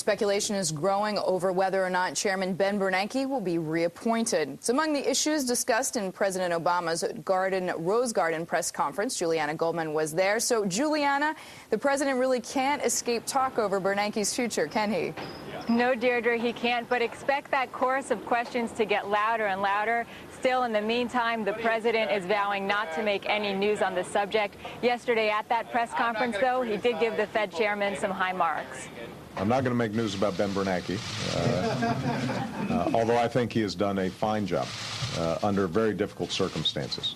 Speculation is growing over whether or not Chairman Ben Bernanke will be reappointed. It's among the issues discussed in President Obama's Rose Garden press conference. Juliana Goldman was there. So, Juliana, the president really can't escape talk over Bernanke's future, can he? No, Deirdre, he can't, but expect that chorus of questions to get louder and louder. Still, in the meantime, the president is vowing not to make any news on the subject. Yesterday at that press conference, though, he did give the Fed chairman some high marks. I'm not going to make news about Ben Bernanke, although I think he has done a fine job under very difficult circumstances.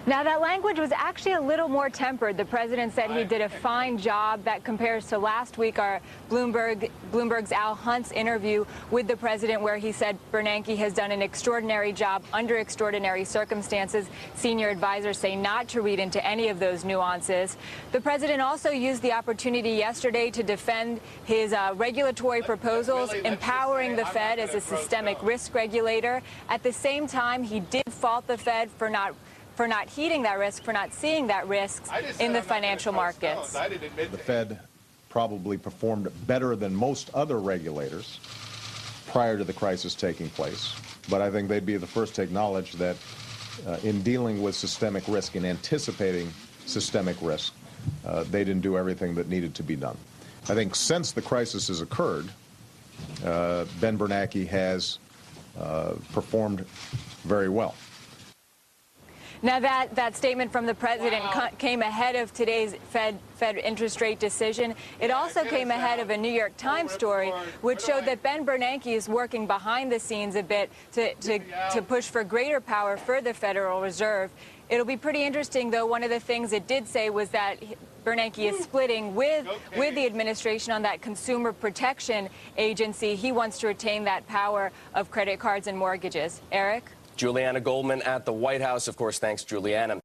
Now, that language was actually a little more tempered. The president said he did a fine job. That compares to last week, our Bloomberg's Al Hunt's interview with the president, where he said Bernanke has done an extraordinary job under extraordinary circumstances. Senior advisors say not to read into any of those nuances. The president also used the opportunity yesterday to defend his regulatory proposals, empowering the Fed as a systemic risk regulator. At the same time, he did fault the Fed for not heeding that risk, for not seeing that risk in the financial markets. The Fed probably performed better than most other regulators prior to the crisis taking place. But I think they'd be the first to acknowledge that in dealing with systemic risk and anticipating systemic risk, they didn't do everything that needed to be done. I think since the crisis has occurred, Ben Bernanke has performed very well. Now, that statement from the president came ahead of today's Fed interest rate decision. It also came ahead of a New York Times story which showed that Ben Bernanke is working behind the scenes a bit to push for greater power for the Federal Reserve. It'll be pretty interesting, though. One of the things it did say was that Bernanke is splitting with the administration on that consumer protection agency. He wants to retain that power of credit cards and mortgages. Eric? Juliana Goldman at the White House. Of course, thanks, Juliana.